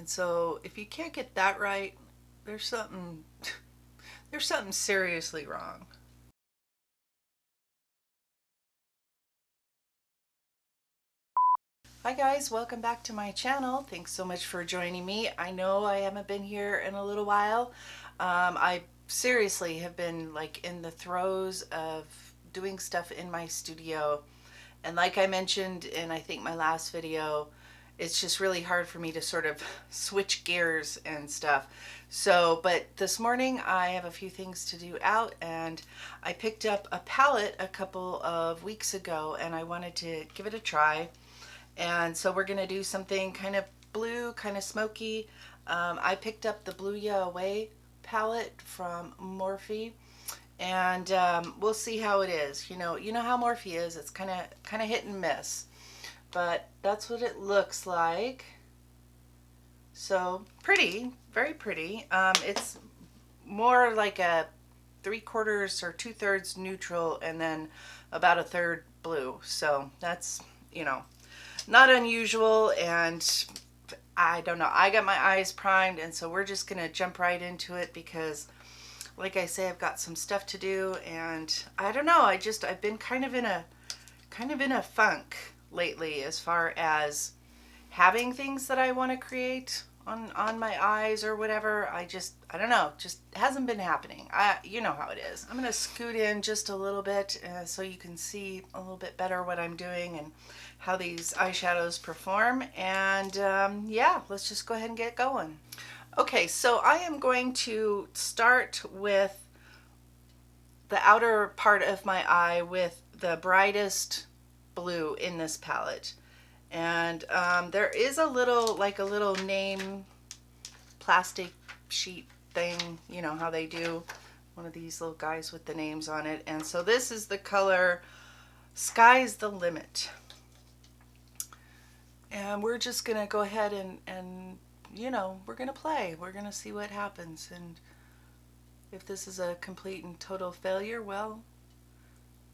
And so if you can't get that right, there's something there's something seriously wrong. Hi guys, welcome back to my channel. Thanks so much for joining me. I know I haven't been here in a little while. I seriously have been like in the throes of doing stuff in my studio. And like I mentioned in I think my last video, it's just really hard for me to sort of switch gears and stuff. So, but this morning I have a few things to do out, and I picked up a palette a couple of weeks ago and I wanted to give it a try. And so we're gonna do something kind of blue, kind of smoky. I picked up the Blue Ya Away palette from Morphe, and we'll see how it is. You know how Morphe is. It's kind of hit and miss, but that's what it looks like. So pretty, very pretty. It's more like a 3/4 or 2/3 neutral, and then about a third blue. So that's not unusual, and I don't know. I got my eyes primed, and so we're just gonna jump right into it because, like I say, I've got some stuff to do, and I don't know. I've been kind of in a funk lately as far as having things that I want to create on my eyes or whatever. I don't know, just hasn't been happening. You know how it is. I'm gonna scoot in just a little bit so you can see a little bit better what I'm doing and how these eyeshadows perform. And yeah, let's just go ahead and get going. Okay, so I am going to start with the outer part of my eye with the brightest blue in this palette. And there is a little name plastic sheet thing, you know how they do, one of these little guys with the names on it. And so this is the color Sky's the Limit. And we're just gonna go ahead and we're gonna play. We're gonna see what happens. And if this is a complete and total failure, well,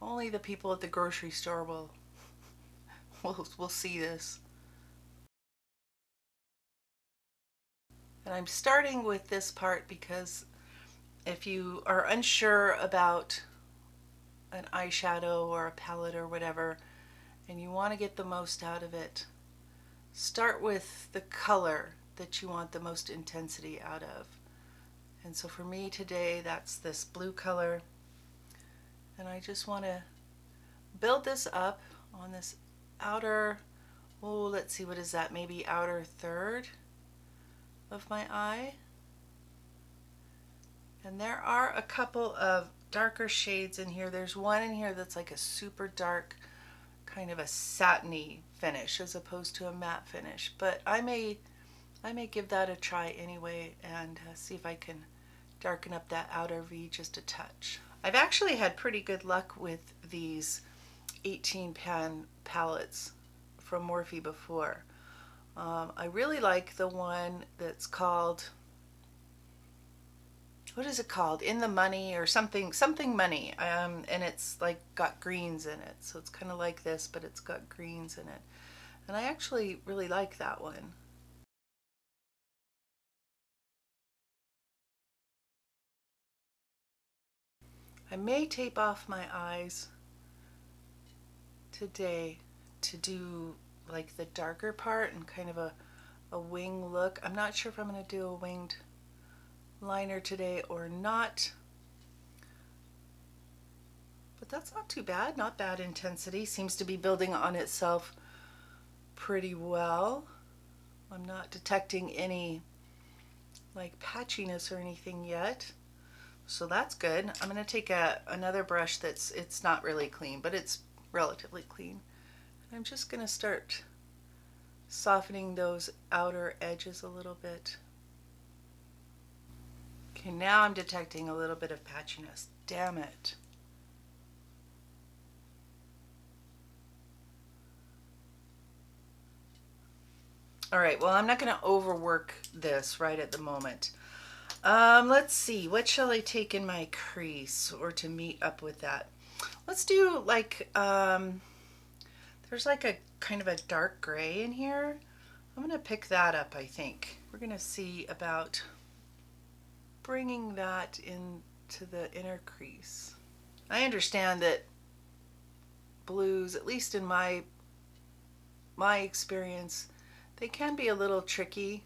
only the people at the grocery store will see this. And I'm starting with this part because if you are unsure about an eyeshadow or a palette or whatever, and you want to get the most out of it, start with the color that you want the most intensity out of. And so for me today, that's this blue color. And I just want to build this up on this outer, oh, let's see, what is that? Maybe outer third of my eye. And there are a couple of darker shades in here. There's one in here that's like a super dark, kind of a satiny finish as opposed to a matte finish. But I may give that a try anyway and see if I can darken up that outer V just a touch. I've actually had pretty good luck with these 18 pan palettes from Morphe before. I really like the one that's called, what is it called? In the Money or something money. And it's like got greens in it. So it's kind of like this, but it's got greens in it. And I actually really like that one. I may tape off my eyes today to do like the darker part and kind of a wing look. I'm not sure if I'm going to do a winged liner today or not, but that's not too bad. Not bad intensity. Seems to be building on itself pretty well. I'm not detecting any like patchiness or anything yet, so that's good. I'm going to take another brush it's not really clean, but it's relatively clean. I'm just going to start softening those outer edges a little bit. Okay, now I'm detecting a little bit of patchiness. Damn it. All right, well, I'm not going to overwork this right at the moment. Let's see, what shall I take in my crease or to meet up with that? Let's do like, there's like a kind of a dark gray in here. I'm going to pick that up, I think. We're going to see about bringing that into the inner crease. I understand that blues, at least in my experience, they can be a little tricky.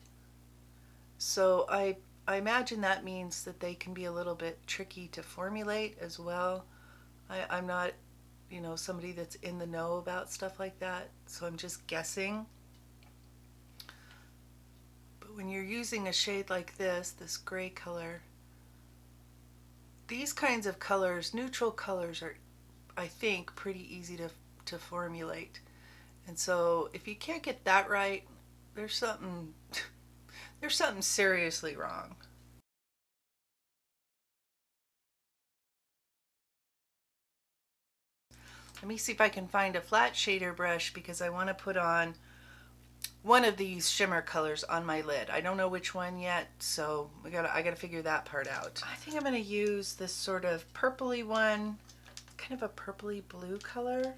So I imagine that means that they can be a little bit tricky to formulate as well. I'm not, somebody that's in the know about stuff like that, so I'm just guessing. But when you're using a shade like this gray color, these kinds of colors, neutral colors, are, I think, pretty easy to formulate. And so if you can't get that right, there's something there's something seriously wrong. Let me see if I can find a flat shader brush because I want to put on one of these shimmer colors on my lid. I don't know which one yet, so I gotta figure that part out. I think I'm gonna use this sort of purpley one, kind of a purpley blue color.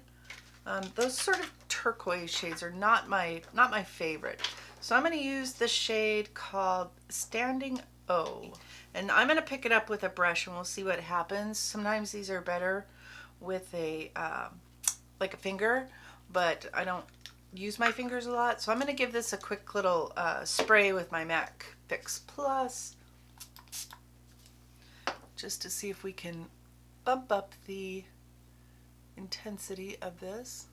Those sort of turquoise shades are not my favorite. So I'm gonna use this shade called Standing O. And I'm gonna pick it up with a brush and we'll see what happens. Sometimes these are better with a like a finger, but I don't use my fingers a lot, so I'm going to give this a quick little spray with my MAC Fix Plus just to see if we can bump up the intensity of this.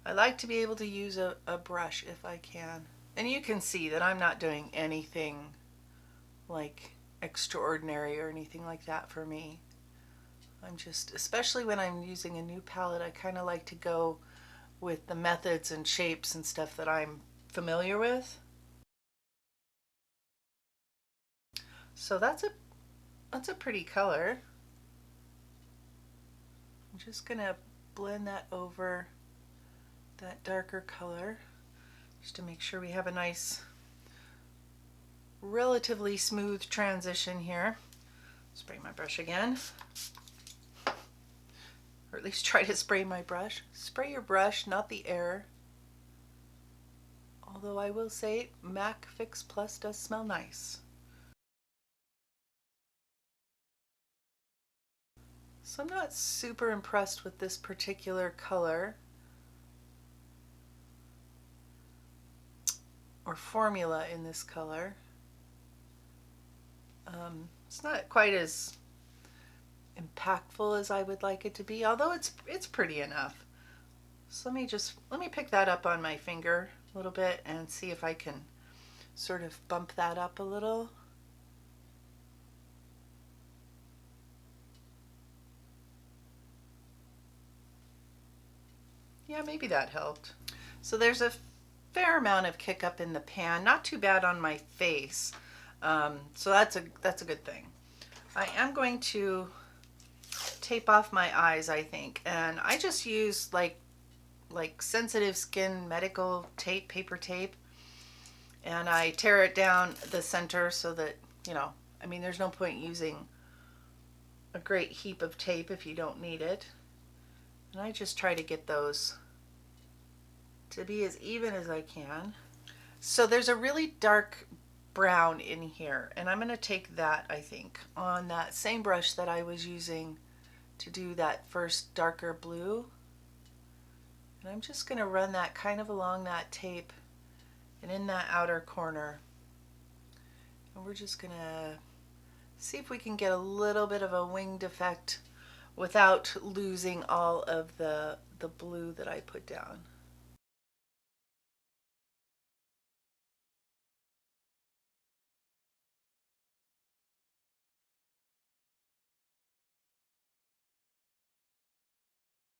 I like to be able to use a brush if I can, and you can see that I'm not doing anything like extraordinary or anything like that for me. I'm just, especially when I'm using a new palette, I kind of like to go with the methods and shapes and stuff that I'm familiar with. So that's a pretty color. I'm just gonna blend that over that darker color just to make sure we have a nice, relatively smooth transition here. Spray my brush again. Or at least try to spray my brush. Spray your brush, not the air. Although I will say MAC Fix Plus does smell nice. So I'm not super impressed with this particular color or formula in this color. It's not quite as impactful as I would like it to be, although it's pretty enough. So let me pick that up on my finger a little bit and see if I can sort of bump that up a little. Yeah, maybe that helped. So there's a fair amount of kick up in the pan, not too bad on my face. So that's a good thing. I am going to tape off my eyes, I think, and I just use like sensitive skin medical tape, paper tape, and I tear it down the center so that, I mean, there's no point using a great heap of tape if you don't need it. And I just try to get those to be as even as I can. So there's a really dark brown in here, and I'm going to take that, I think, on that same brush that I was using to do that first darker blue. And I'm just going to run that kind of along that tape and in that outer corner. And we're just going to see if we can get a little bit of a winged effect without losing all of the blue that I put down.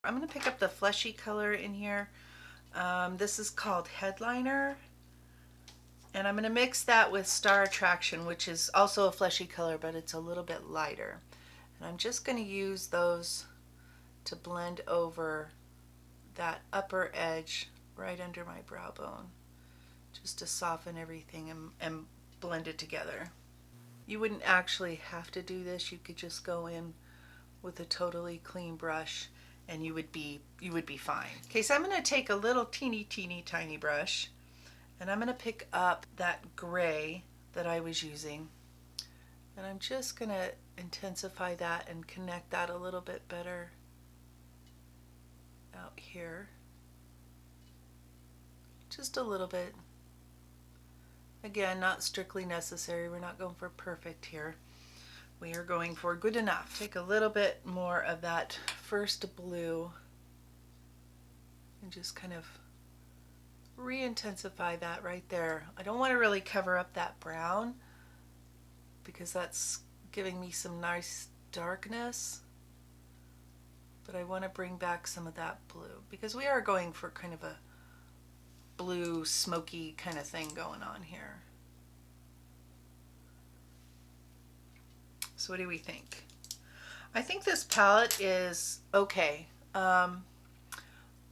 I'm going to pick up the fleshy color in here. This is called Headliner. And I'm going to mix that with Star Attraction, which is also a fleshy color, but it's a little bit lighter. And I'm just going to use those to blend over that upper edge right under my brow bone, just to soften everything and blend it together. You wouldn't actually have to do this. You could just go in with a totally clean brush and you would be fine. Okay, so I'm going to take a little teeny tiny brush, and I'm going to pick up that gray that I was using, and I'm just going to intensify that and connect that a little bit better out here. Just a little bit. Again, not strictly necessary. We're not going for perfect here. We are going for good enough. Take a little bit more of that first blue and just kind of re-intensify that right there. I don't want to really cover up that brown because that's giving me some nice darkness, but I want to bring back some of that blue because we are going for kind of a blue smoky kind of thing going on here. So what do we think? I think this palette is okay.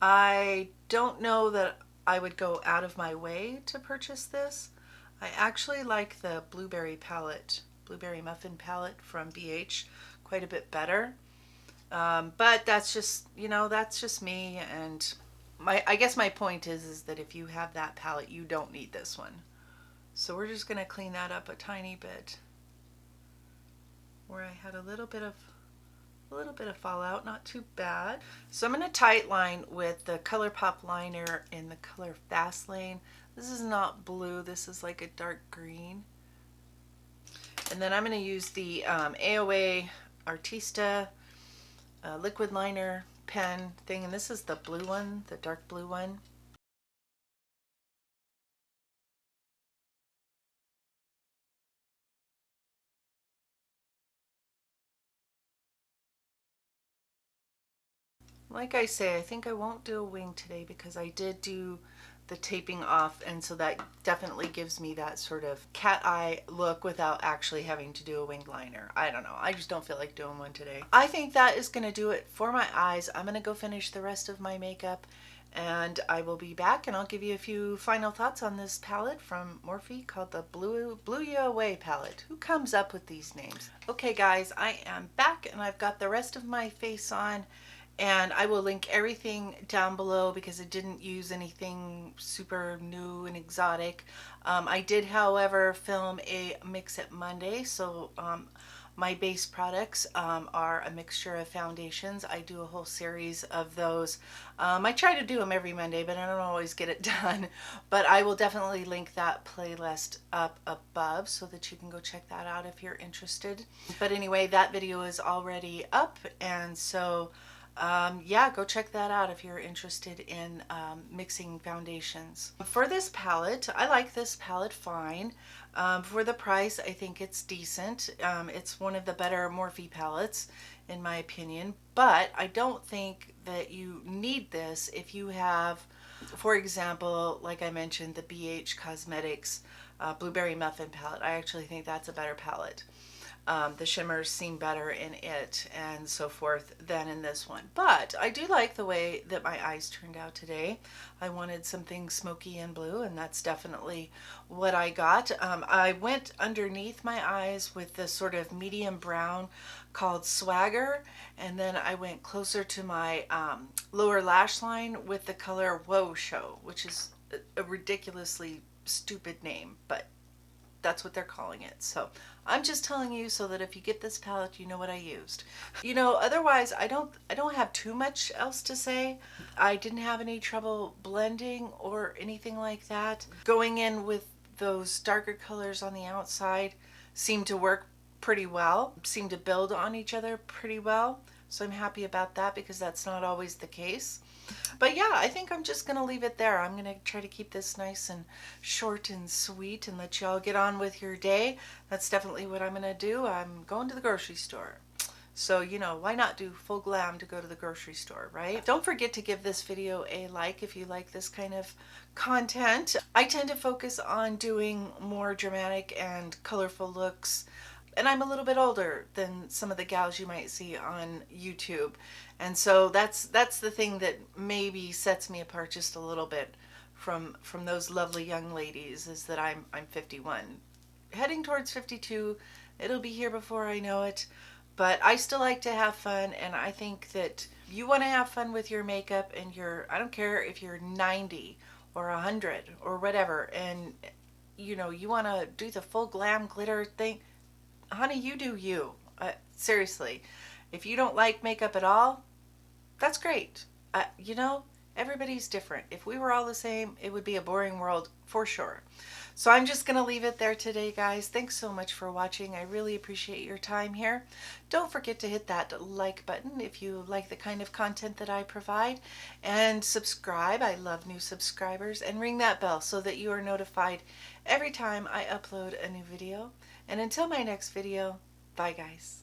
I don't know that I would go out of my way to purchase this. I actually like the blueberry palette, blueberry muffin palette from BH quite a bit better. But that's just, you know, that's just me. And I guess my point is that if you have that palette, you don't need this one. So we're just going to clean that up a tiny bit. Where I had a little bit of fallout, not too bad. So I'm going to tight line with the ColourPop liner in the color Fast Lane. This is not blue, this is like a dark green. And then I'm going to use the AOA Artista liquid liner pen thing, and this is the blue one, the dark blue one. Like I say, I think I won't do a wing today because I did do the taping off, and so that definitely gives me that sort of cat eye look without actually having to do a winged liner. I don't know, I just don't feel like doing one today. I think that is going to do it for my eyes. I'm going to go finish the rest of my makeup, and I will be back and I'll give you a few final thoughts on this palette from Morphe called the Blew You Away palette. Who comes up with these names? Okay guys, I am back and I've got the rest of my face on. And I will link everything down below because I didn't use anything super new and exotic. I did, however, film a Mix It Monday. So my base products are a mixture of foundations. I do a whole series of those. I try to do them every Monday, but I don't always get it done. But I will definitely link that playlist up above so that you can go check that out if you're interested. But anyway, that video is already up, and so yeah, go check that out if you're interested in mixing foundations. For this palette, I like this palette fine. For the price, I think it's decent. It's one of the better Morphe palettes, in my opinion, but I don't think that you need this if you have, for example, like I mentioned, the BH Cosmetics Blueberry Muffin palette. I actually think that's a better palette. The shimmers seem better in it and so forth than in this one. But I do like the way that my eyes turned out today. I wanted something smoky and blue, and that's definitely what I got. I went underneath my eyes with this sort of medium brown called Swagger, and then I went closer to my lower lash line with the color Whoa Show, which is a ridiculously stupid name, but that's what they're calling it. So I'm just telling you so that if you get this palette, you know what I used. You know, otherwise I don't have too much else to say. I didn't have any trouble blending or anything like that. Going in with those darker colors on the outside seemed to work pretty well, seemed to build on each other pretty well. So I'm happy about that because that's not always the case. But yeah, I think I'm just going to leave it there. I'm going to try to keep this nice and short and sweet and let y'all get on with your day. That's definitely what I'm going to do. I'm going to the grocery store. So, you know, why not do full glam to go to the grocery store, right? Don't forget to give this video a like if you like this kind of content. I tend to focus on doing more dramatic and colorful looks. And I'm a little bit older than some of the gals you might see on YouTube. And so that's the thing that maybe sets me apart just a little bit from those lovely young ladies, is that I'm 51. Heading towards 52. It'll be here before I know it. But I still like to have fun, and I think that you want to have fun with your makeup and I don't care if you're 90 or 100 or whatever, and you want to do the full glam glitter thing, honey, you do you. Seriously, if you don't like makeup at all, that's great. You know, everybody's different. If we were all the same, it would be a boring world for sure. So I'm just going to leave it there today, guys. Thanks so much for watching. I really appreciate your time here. Don't forget to hit that like button if you like the kind of content that I provide. And subscribe. I love new subscribers. And ring that bell so that you are notified every time I upload a new video. And until my next video, bye, guys.